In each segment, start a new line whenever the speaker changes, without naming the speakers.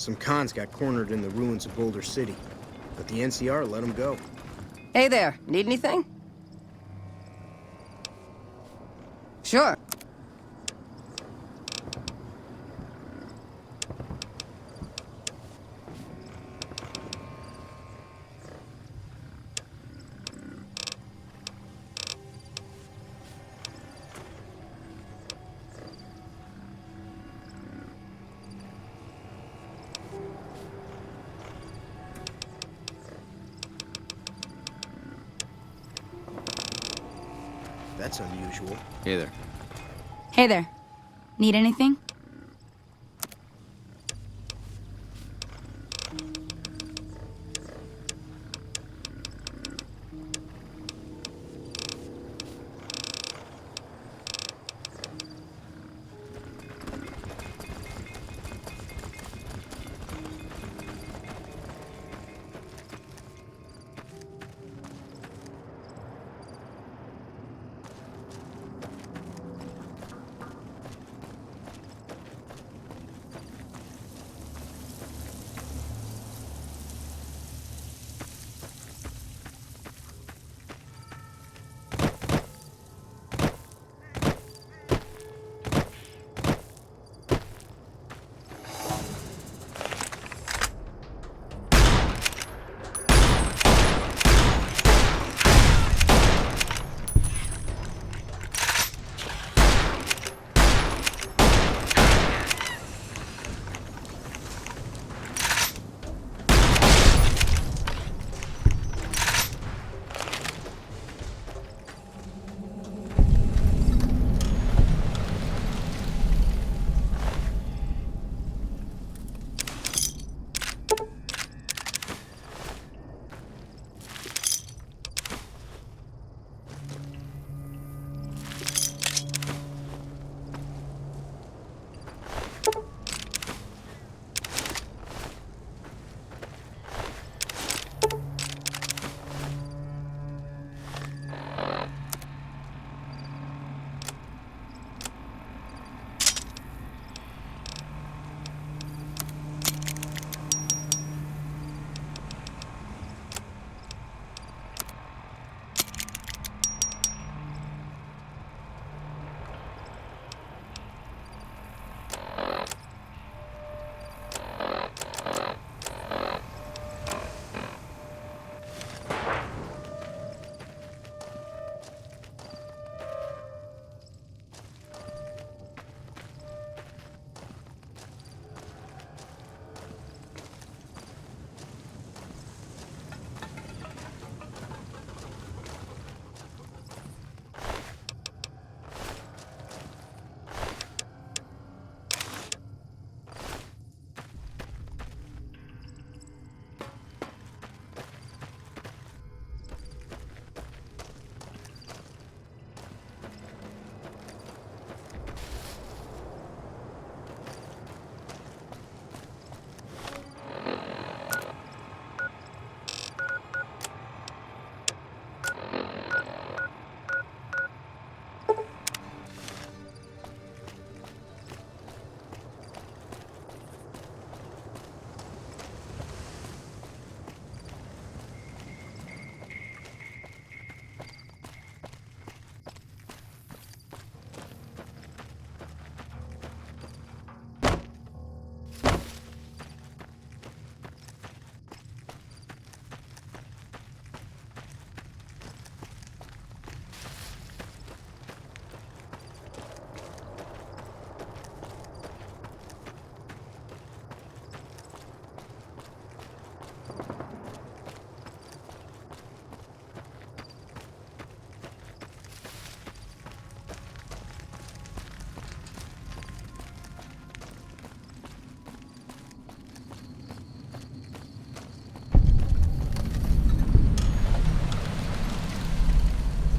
Some cons got cornered in the ruins of Boulder City, but the NCR let them go.
Hey there, need anything? Sure.
That's unusual.
Hey there.
Hey there. Need anything?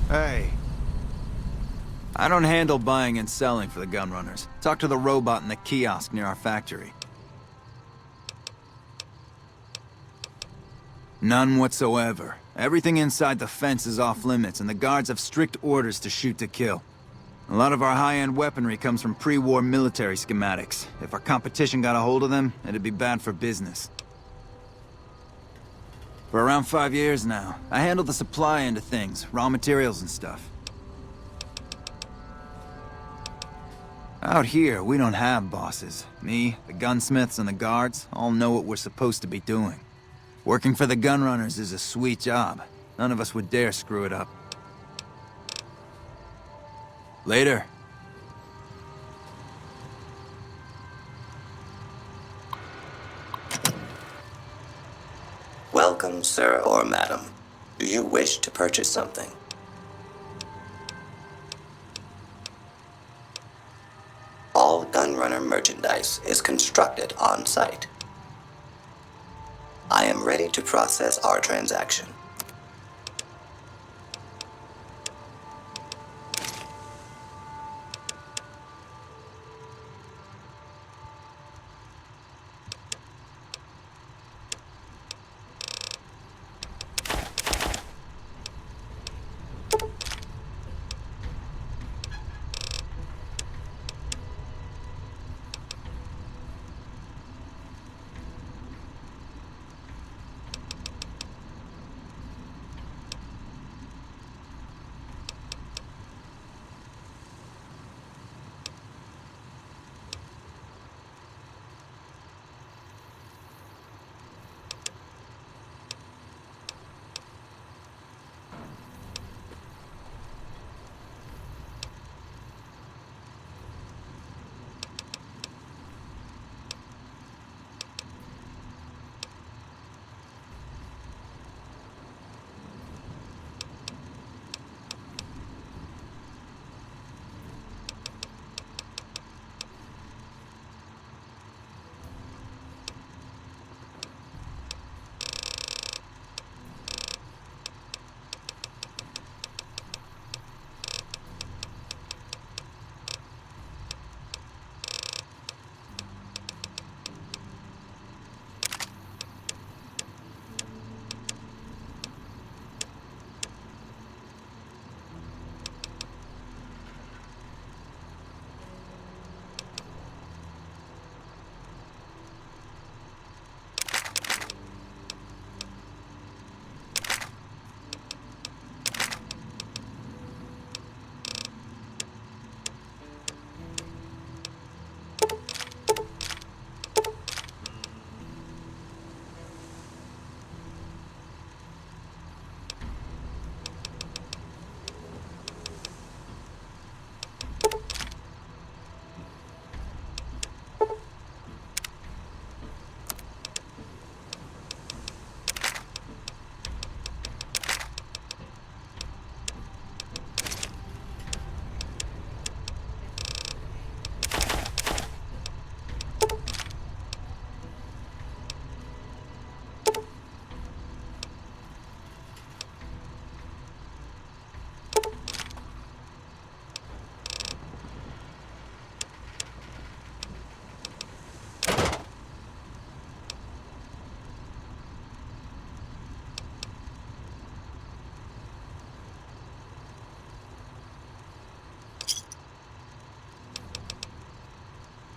Hey. I don't handle buying and selling for the gunrunners. Talk to the robot in the kiosk near our factory. None whatsoever. Everything inside the fence is off limits, and the guards have strict orders to shoot to kill. A lot of our high-end weaponry comes from pre-war military schematics. If our competition got a hold of them, it'd be bad for business. For around 5 years now, I handle the supply end of things, raw materials and stuff. Out here, we don't have bosses. Me, the gunsmiths, and the guards all know what we're supposed to be doing. Working for the gunrunners is a sweet job. None of us would dare screw it up. Later.
Welcome, sir or madam. Do you wish to purchase something? All gunrunner merchandise is constructed on site. I am ready to process our transaction.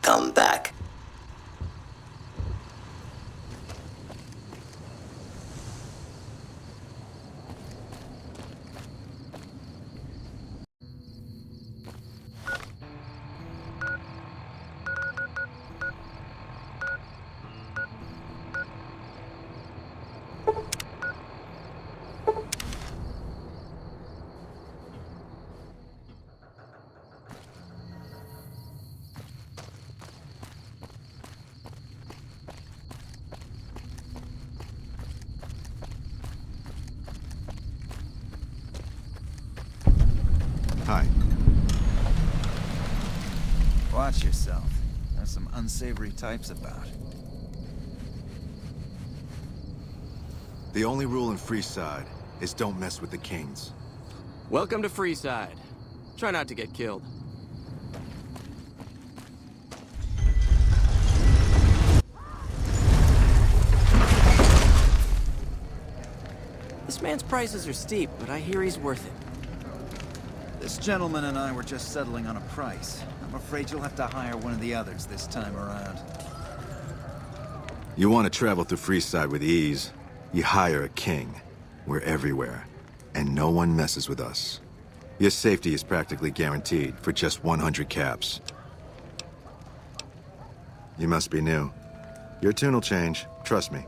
Come back.
Hi.
Watch yourself. There's some unsavory types about.
The only rule in Freeside is don't mess with the kings. Welcome to Freeside. Try not to get killed. This man's prices are steep, but I hear he's worth it.
This gentleman and I were just settling on a price. I'm afraid you'll have to hire one of the others this time around.
You want to travel through Freeside with ease, you hire a king. We're everywhere, and no one messes with us. Your safety is practically guaranteed for just 100 caps. You must be new. Your tune will change, trust me.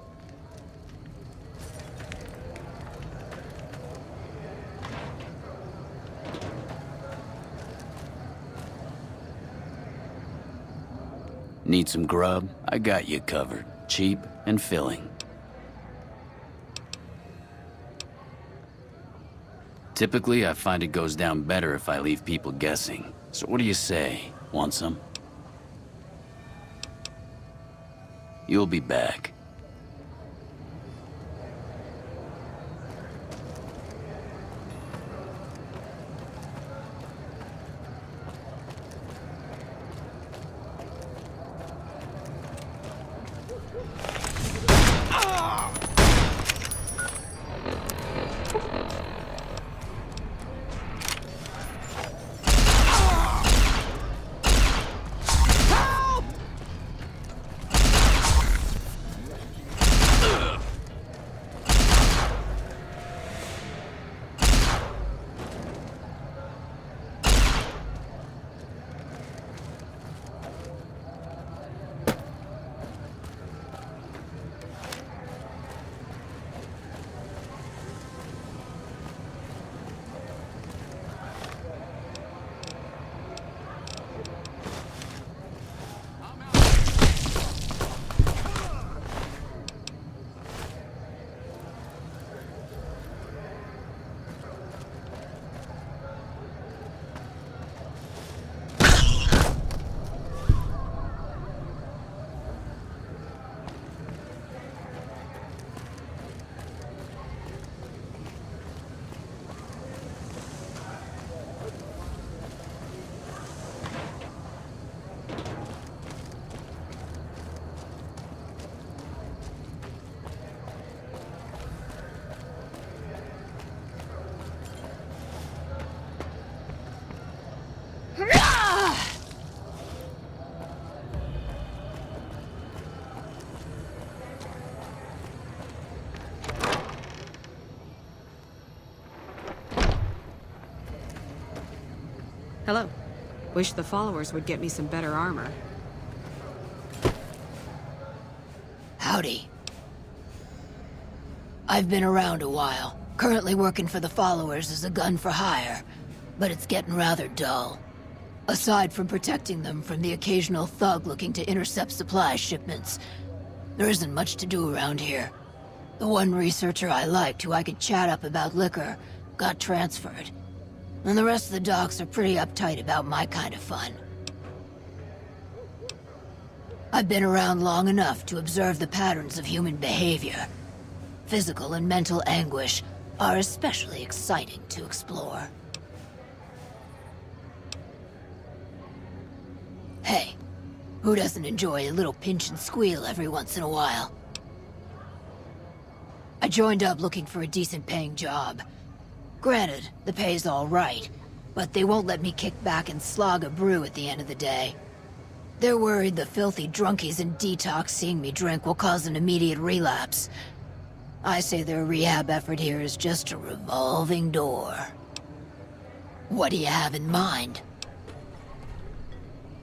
Need some grub? I got you covered. Cheap and filling. Typically, I find it goes down better if I leave people guessing. So what do you say? Want some? You'll be back.
Hello. Wish the followers would get me some better armor.
Howdy. I've been around a while. Currently working for the followers as a gun for hire, but it's getting rather dull. Aside from protecting them from the occasional thug looking to intercept supply shipments, there isn't much to do around here. The one researcher I liked who I could chat up about liquor got transferred. And the rest of the docs are pretty uptight about my kind of fun. I've been around long enough to observe the patterns of human behavior. Physical and mental anguish are especially exciting to explore. Hey, who doesn't enjoy a little pinch and squeal every once in a while? I joined up looking for a decent paying job. Granted, the pay's all right, but they won't let me kick back and slog a brew at the end of the day. They're worried the filthy drunkies in detox seeing me drink will cause an immediate relapse. I say their rehab effort here is just a revolving door. What do you have in mind?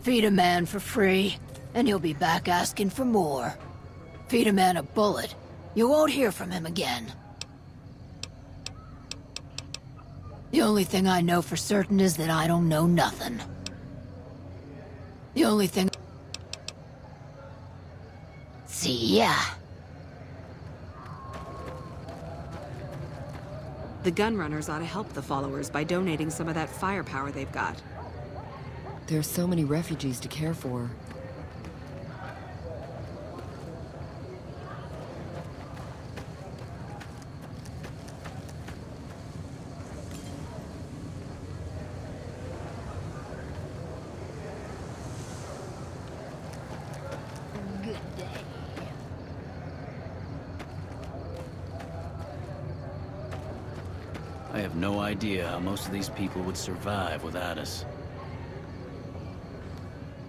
Feed a man for free, and he'll be back asking for more. Feed a man a bullet, you won't hear from him again. The only thing I know for certain is that I don't know nothing. The only thing... See ya.
The gunrunners ought to help the followers by donating some of that firepower they've got.
There's so many refugees to care for.
I have no idea how most of these people would survive without us.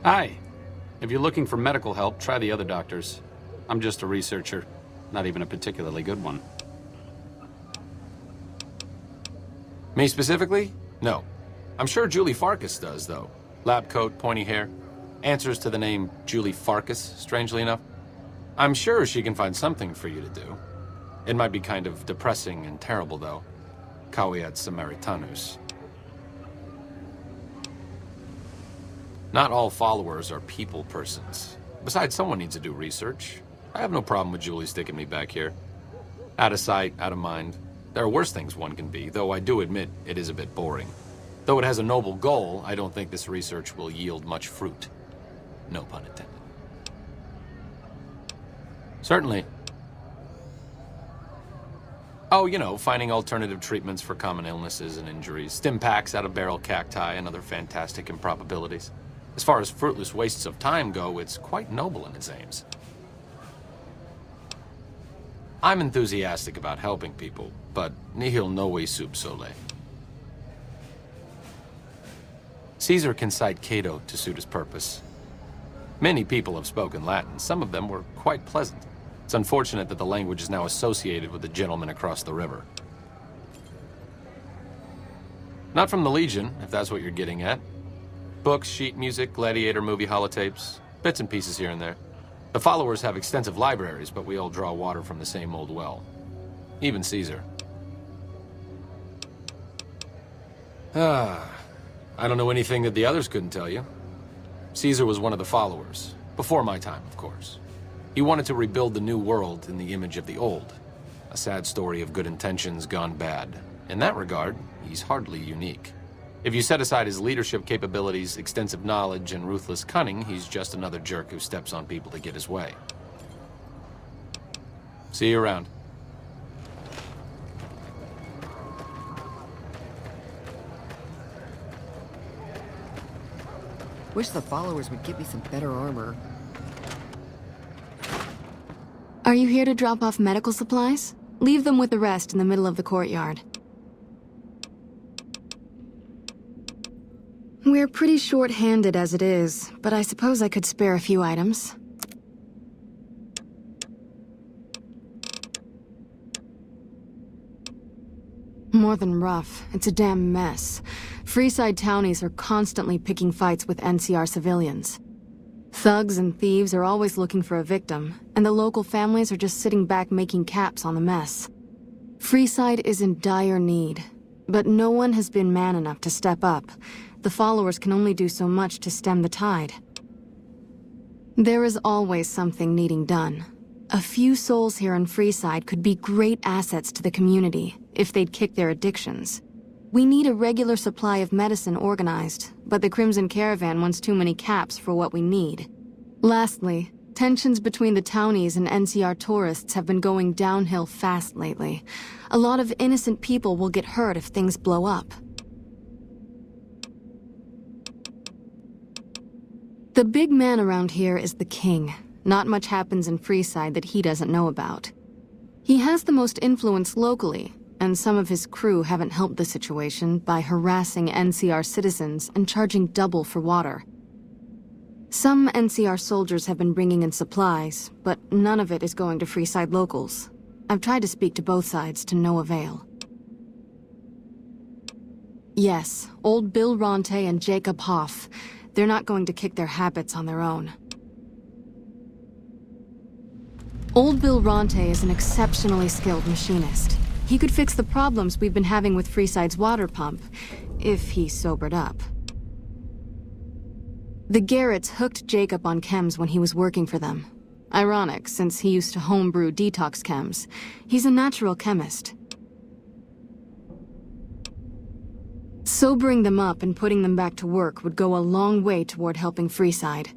Hi. If you're looking for medical help, try the other doctors. I'm just a researcher, not even a particularly good one. Me specifically? No. I'm sure Julie Farkas does, though. Lab coat, pointy hair. Answers to the name Julie Farkas, strangely enough. I'm sure she can find something for you to do. It might be kind of depressing and terrible, though. Caveat Samaritanus. Not all followers are people persons. Besides, someone needs to do research. I have no problem with Julie sticking me back here. Out of sight, out of mind. There are worse things one can be, though I do admit it is a bit boring. Though it has a noble goal, I don't think this research will yield much fruit. No pun intended. Certainly. Oh, you know, finding alternative treatments for common illnesses and injuries, stim packs out of barrel cacti, and other fantastic improbabilities. As far as fruitless wastes of time go, it's quite noble in its aims. I'm enthusiastic about helping people, but nihil novi sub sole. Caesar can cite Cato to suit his purpose. Many people have spoken Latin. Some of them were quite pleasant. It's unfortunate that the language is now associated with the gentleman across the river. Not from the Legion, if that's what you're getting at. Books, sheet music, gladiator movie holotapes, bits and pieces here and there. The followers have extensive libraries, but we all draw water from the same old well. Even Caesar. I don't know anything that the others couldn't tell you. Caesar was one of the followers. Before my time, of course. He wanted to rebuild the new world in the image of the old. A sad story of good intentions gone bad. In that regard, he's hardly unique. If you set aside his leadership capabilities, extensive knowledge, and ruthless cunning, he's just another jerk who steps on people to get his way. See you around.
Wish the followers would give me some better armor.
Are you here to drop off medical supplies? Leave them with the rest in the middle of the courtyard. We're pretty short-handed as it is, but I suppose I could spare a few items. More than rough, it's a damn mess. Freeside townies are constantly picking fights with NCR civilians. Thugs and thieves are always looking for a victim, and the local families are just sitting back making caps on the mess. Freeside is in dire need, but no one has been man enough to step up. The followers can only do so much to stem the tide. There is always something needing done. A few souls here in Freeside could be great assets to the community if they'd kick their addictions. We need a regular supply of medicine organized, but the Crimson Caravan wants too many caps for what we need. Lastly, tensions between the townies and NCR tourists have been going downhill fast lately. A lot of innocent people will get hurt if things blow up. The big man around here is the king. Not much happens in Freeside that he doesn't know about. He has the most influence locally, and some of his crew haven't helped the situation by harassing NCR citizens and charging double for water. Some NCR soldiers have been bringing in supplies, but none of it is going to Freeside locals. I've tried to speak to both sides to no avail. Yes, old Bill Ronte and Jacob Hoff. They're not going to kick their habits on their own. Old Bill Ronte is an exceptionally skilled machinist. He could fix the problems we've been having with Freeside's water pump, if he sobered up. The Garretts hooked Jacob on chems when he was working for them. Ironic, since he used to homebrew detox chems. He's a natural chemist. Sobering them up and putting them back to work would go a long way toward helping Freeside.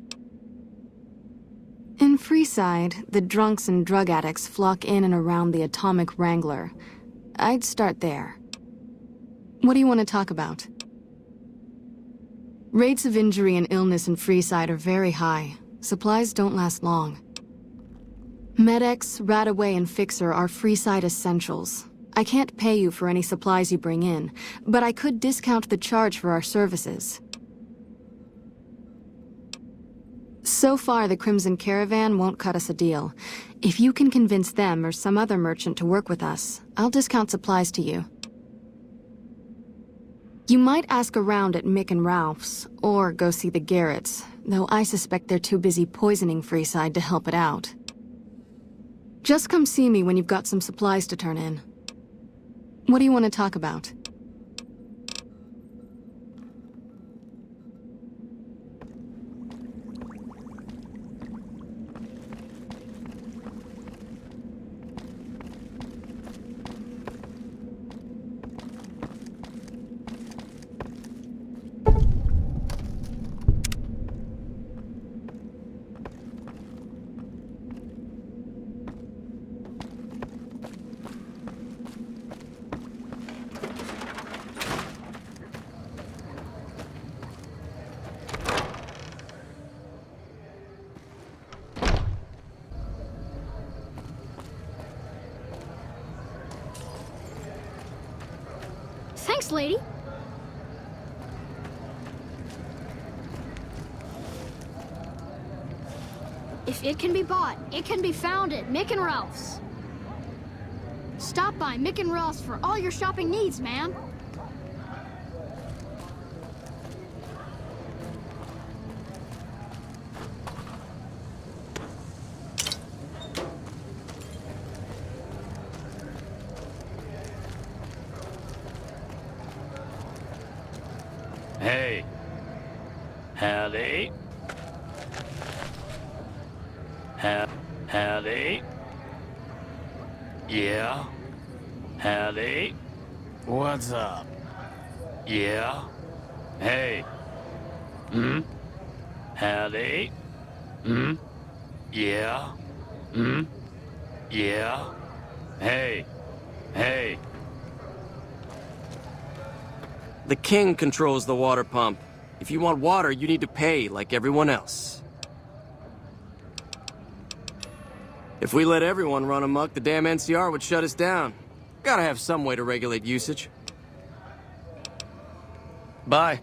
In Freeside, the drunks and drug addicts flock in and around the Atomic Wrangler. I'd start there. What do you want to talk about? Rates of injury and illness in Freeside are very high. Supplies don't last long. Med-X, Radaway, and Fixer are Freeside essentials. I can't pay you for any supplies you bring in, but I could discount the charge for our services. So far, the Crimson Caravan won't cut us a deal. If you can convince them or some other merchant to work with us, I'll discount supplies to you. You might ask around at Mick and Ralph's, or go see the Garretts, though I suspect they're too busy poisoning Freeside to help it out. Just come see me when you've got some supplies to turn in. What do you want to talk about?
Thanks, lady. If it can be bought, it can be found at Mick and Ralph's. Stop by Mick and Ralph's for all your shopping needs, ma'am.
Hey. Howdy. Howdy. Yeah. Howdy. What's up? Yeah. Hey. Hmm? Howdy. Hmm? Yeah. Hmm? Yeah. Hey. Hey.
The king controls the water pump. If you want water, you need to pay like everyone else. If we let everyone run amok, the damn NCR would shut us down. Gotta have some way to regulate usage. Bye.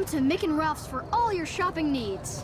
Come to Mick and Ralph's for all your shopping needs.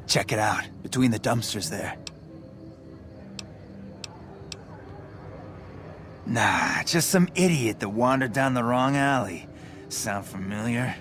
Check it out, between the dumpsters there. Nah, just some idiot that wandered down the wrong alley. Sound familiar?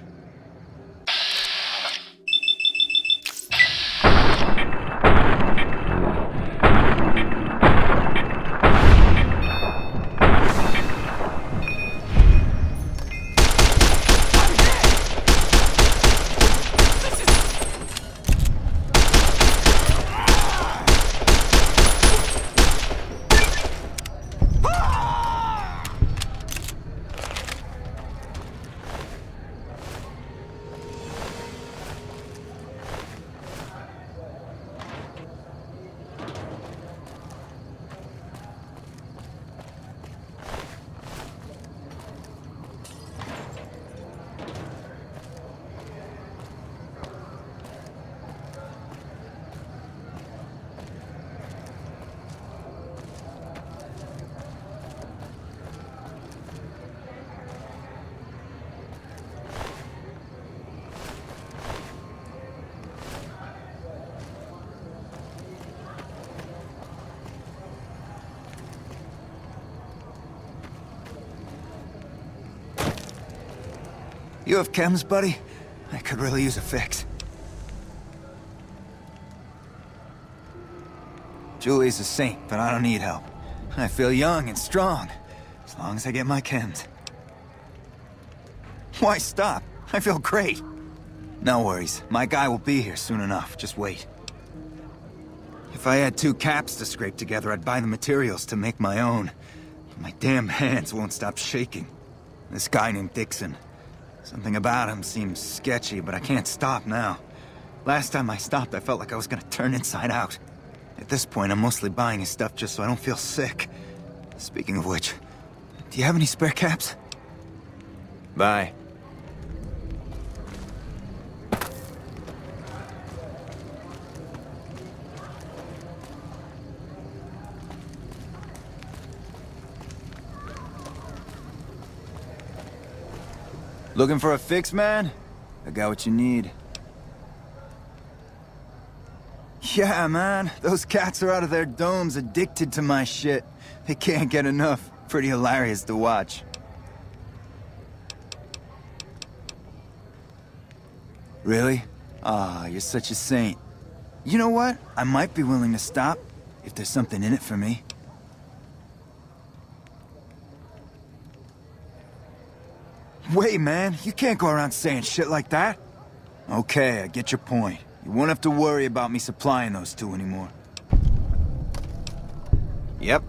You have chems, buddy? I could really use a fix. Julie's a saint, but I don't need help. I feel young and strong, as long as I get my chems. Why stop? I feel great. No worries, my guy will be here soon enough, just wait. If I had 2 caps to scrape together, I'd buy the materials to make my own. My damn hands won't stop shaking. This guy named Dixon. Something about him seems sketchy, but I can't stop now. Last time I stopped, I felt like I was gonna turn inside out. At this point, I'm mostly buying his stuff just so I don't feel sick. Speaking of which, do you have any spare caps? Bye. Looking for a fix, man? I got what you need. Yeah, man. Those cats are out of their domes addicted to my shit. They can't get enough. Pretty hilarious to watch. Really? Ah, you're such a saint. You know what? I might be willing to stop, if there's something in it for me. Wait, man, you can't go around saying shit like that. Okay, I get your point. You won't have to worry about me supplying those 2 anymore. Yep.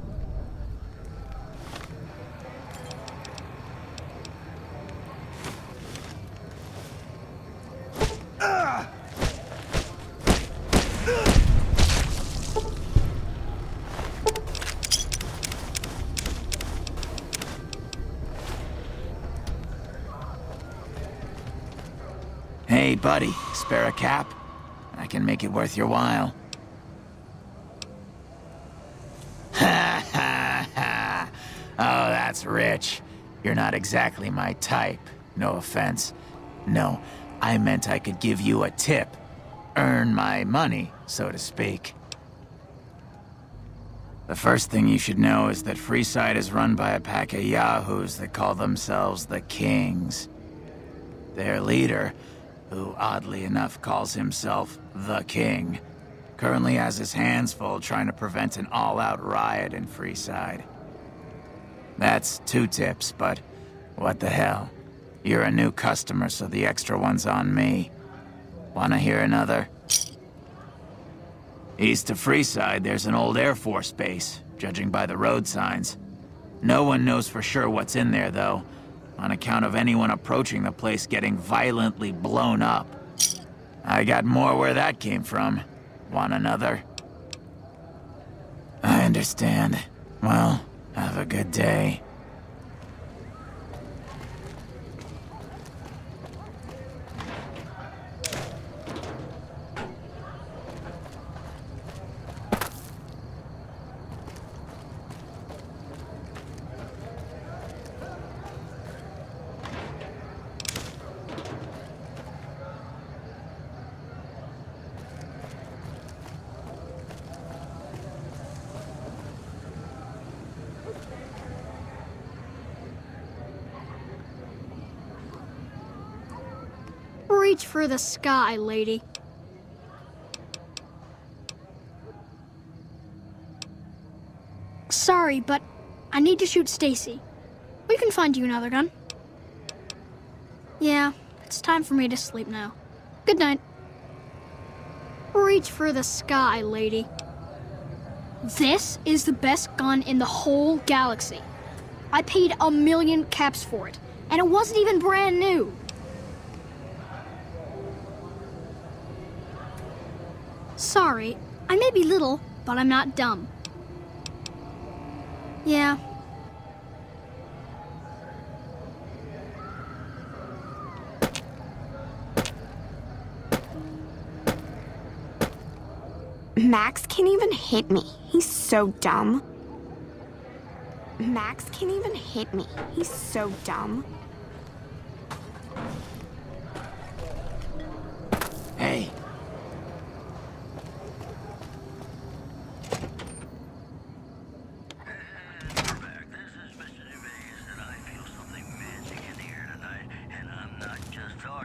Hey, buddy, spare a cap? I can make it worth your while. Ha ha ha! Oh, that's rich. You're not exactly my type. No offense. No, I meant I could give you a tip. Earn my money, so to speak. The first thing you should know is that Freeside is run by a pack of yahoos that call themselves the Kings. Their leader, who oddly enough calls himself the King, currently has his hands full trying to prevent an all-out riot in Freeside. That's 2 tips, but what the hell? You're a new customer, so the extra one's on me. Wanna hear another? East of Freeside, there's an old Air Force base, judging by the road signs. No one knows for sure what's in there, though, on account of anyone approaching the place getting violently blown up. I got more where that came from. Want another? I understand. Well, have a good day.
Reach for the sky, lady. Sorry, but I need to shoot Stacy. We can find you another gun. Yeah, it's time for me to sleep now. Good night. Reach for the sky, lady. This is the best gun in the whole galaxy. I paid 1,000,000 caps for it, and it wasn't even brand new. Sorry, I may be little, but I'm not dumb. Yeah.
Max can't even hit me. He's so dumb. Max can't even hit me. He's so dumb.
Hey.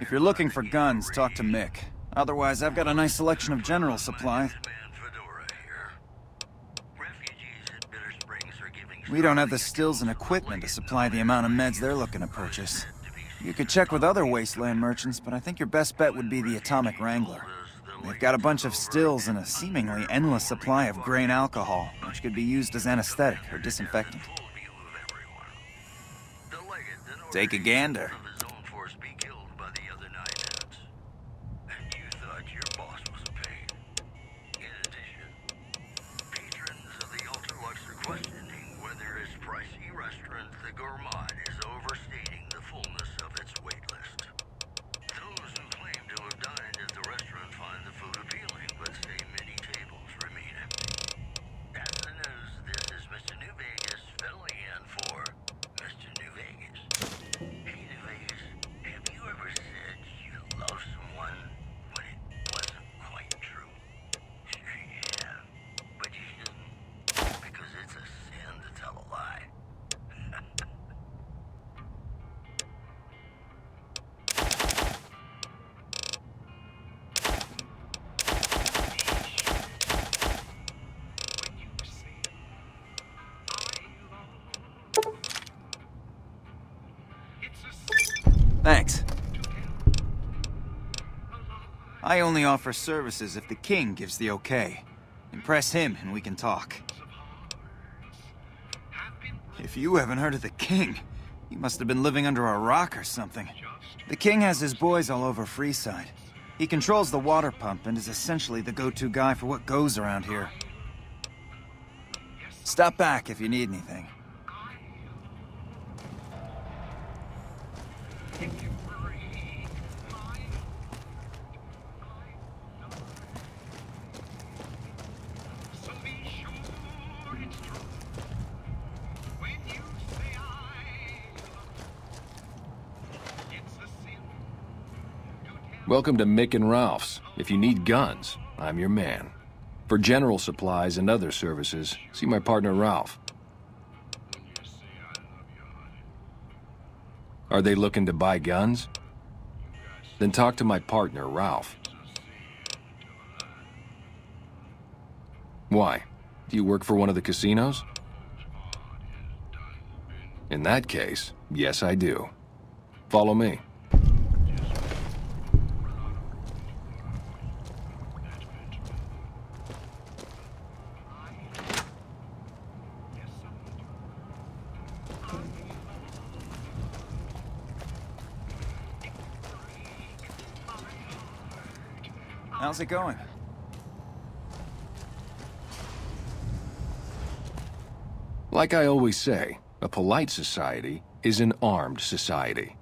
If you're looking for guns, talk to Mick. Otherwise, I've got a nice selection of general supply. We don't have the stills and equipment to supply the amount of meds they're looking to purchase. You could check with other wasteland merchants, but I think your best bet would be the Atomic Wrangler. They've got a bunch of stills and a seemingly endless supply of grain alcohol, which could be used as anesthetic or disinfectant. Take a gander. Thanks. I only offer services if the king gives the okay. Impress him and we can talk. If you haven't heard of the king, you must have been living under a rock or something. The king has his boys all over Freeside. He controls the water pump and is essentially the go-to guy for what goes around here. Stop back if you need anything.
Welcome to Mick and Ralph's. If you need guns, I'm your man. For general supplies and other services, see my partner Ralph. Are they looking to buy guns? Then talk to my partner, Ralph. Why? Do you work for one of the casinos? In that case, yes I do. Follow me.
How's it going?
Like I always say, a polite society is an armed society.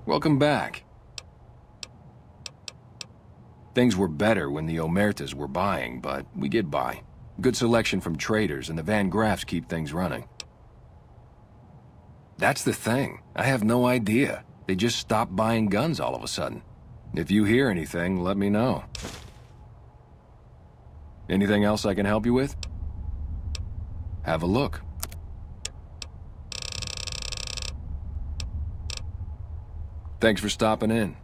Welcome back. Things were better when the Omertas were buying, but we get by. Good selection from traders, and the Van Graffs keep things running. That's the thing. I have no idea. They just stopped buying guns all of a sudden. If you hear anything, let me know. Anything else I can help you with? Have a look. Thanks for stopping in.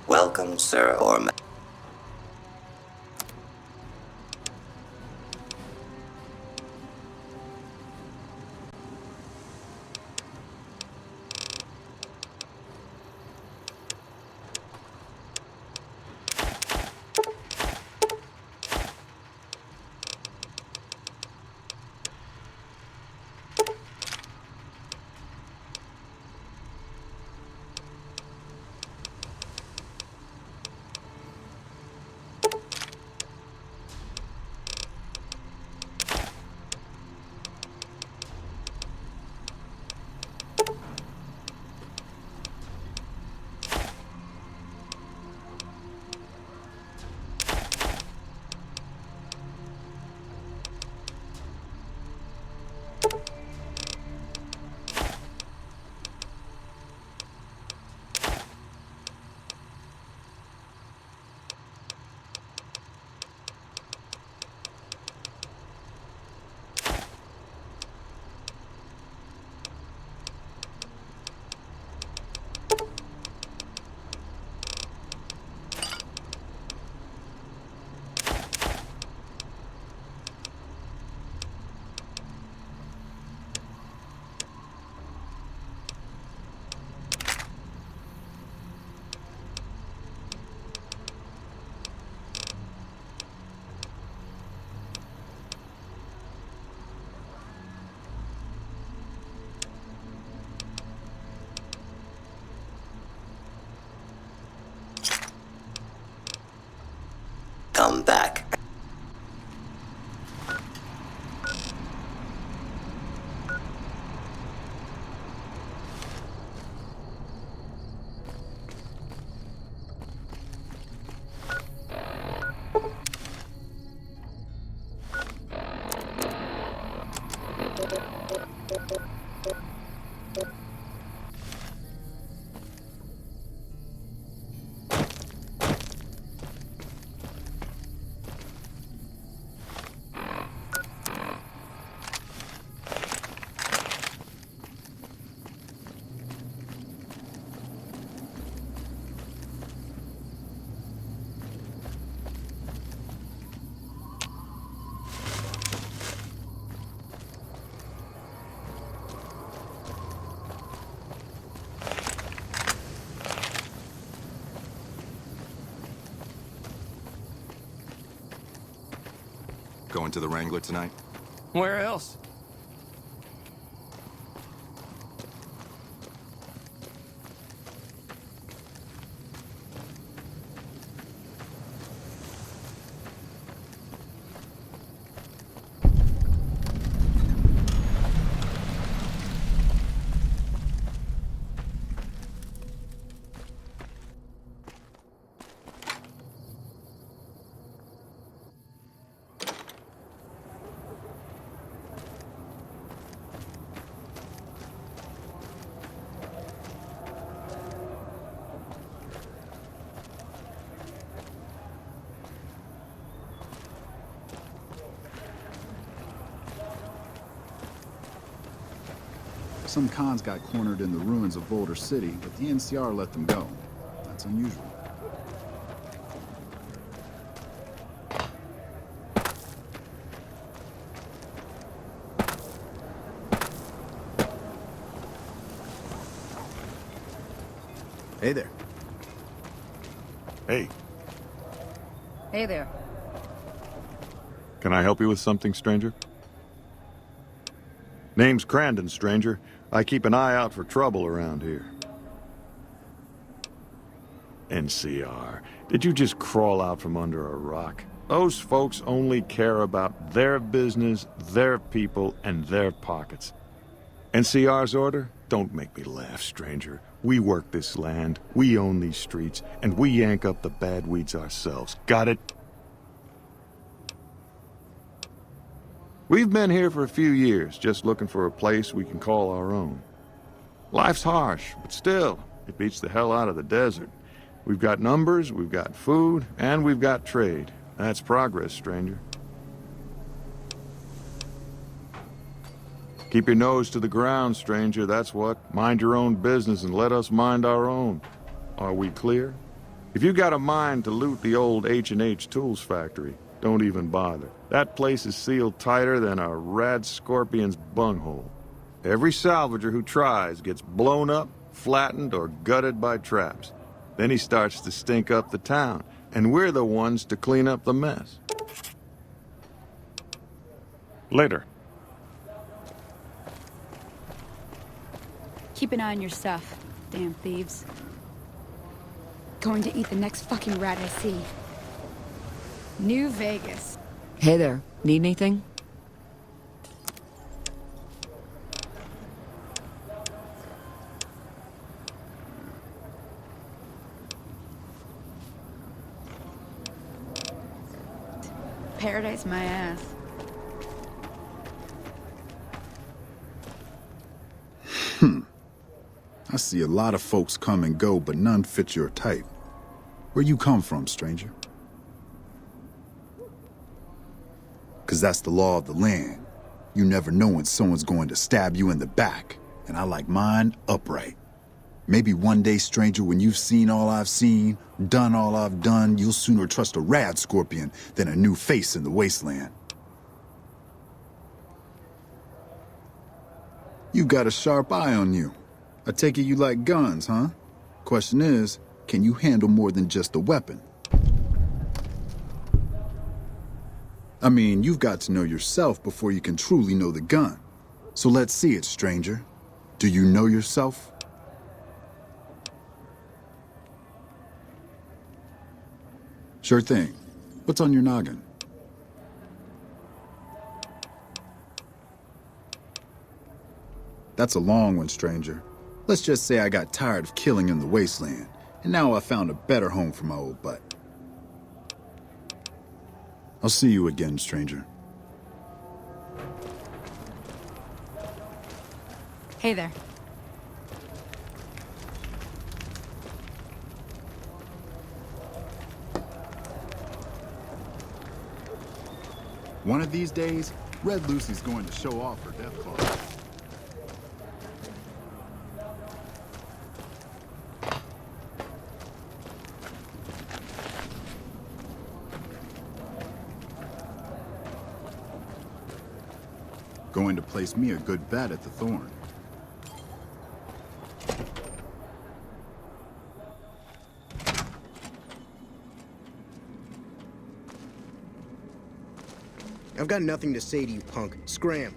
Welcome, sir or ma- come back.
Going to the Wrangler tonight?
Where else?
Some cons got cornered in the ruins of Boulder City, but the NCR let them go. That's unusual.
Hey there.
Hey,
Hey there.
can I help you with something, stranger? Name's Crandon, stranger. I keep an eye out for trouble around here. NCR. Did you just crawl out from under a rock? Those folks only care about their business, their people, and their pockets. NCR's order? Don't make me laugh, stranger. We work this land, we own these streets, and we yank up the bad weeds ourselves. Got it? We've been here for a few years, just looking for a place we can call our own. Life's harsh, but still, it beats the hell out of the desert. We've got numbers, we've got food, and we've got trade. That's progress, stranger. Keep your nose to the ground, stranger, that's what. Mind your own business and let us mind our own. Are we clear? If you got a mind to loot the old H&H Tools factory, don't even bother. That place is sealed tighter than a rad scorpion's bunghole. Every salvager who tries gets blown up, flattened, or gutted by traps. Then he starts to stink up the town, and we're the ones to clean up the mess. Later.
Keep an eye on your stuff, damn thieves. Going to eat the next fucking rat I see. New Vegas.
Hey there. Need anything?
Paradise my ass.
I see a lot of folks come and go, but none fit your type. Where you come from, stranger? 'Cause that's the law of the land. You never know when someone's going to stab you in the back, and I like mine upright. Maybe one day, stranger, when you've seen all I've seen, done all I've done, you'll sooner trust a rad scorpion than a new face in the wasteland. You got a sharp eye on you. I take it you like guns, huh? Question is, can you handle more than just a weapon? I mean, you've got to know yourself before you can truly know the gun. So let's see it, stranger. Do you know yourself? Sure thing. What's on your noggin? That's a long one, stranger. Let's just say I got tired of killing in the wasteland, and now I found a better home for my old butt. I'll see you again, stranger.
Hey there.
One of these days, Red Lucy's going to show off her death claws. Going to place me a good bet at the Thorn.
I've got nothing to say to you, punk. Scram.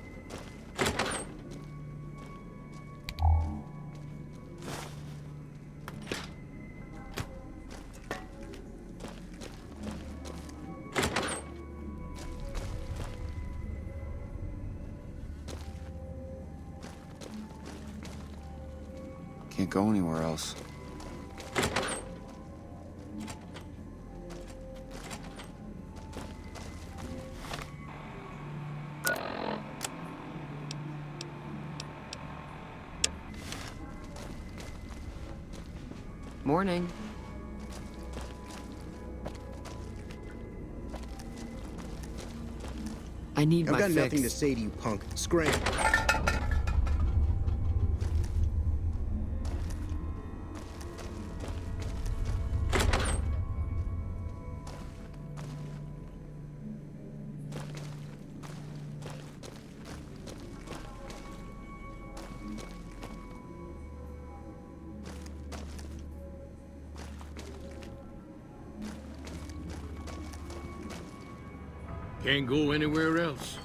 Can't go anywhere else.
Morning. I need
I've
my
got
fix.
nothing to say to you, punk. Scram.
Can't go anywhere else.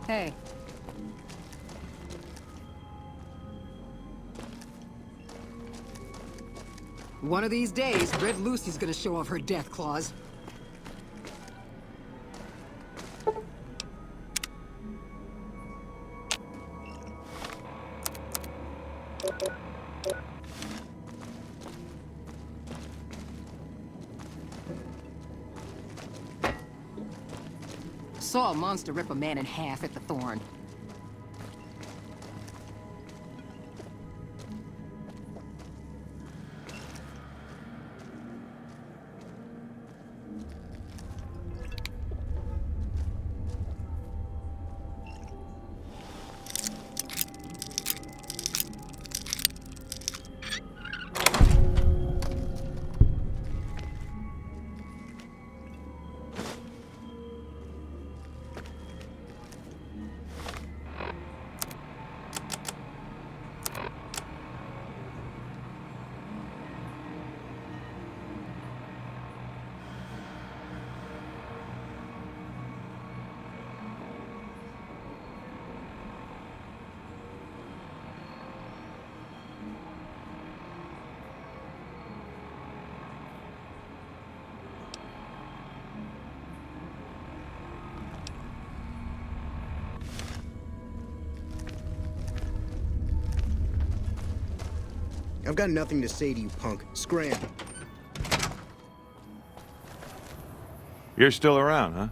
Hey.
One of these days, Red Lucy's gonna show off her death claws. Saw a monster rip a man in half at the Thorn.
I've got nothing to say to you, punk. Scram.
You're still around, huh?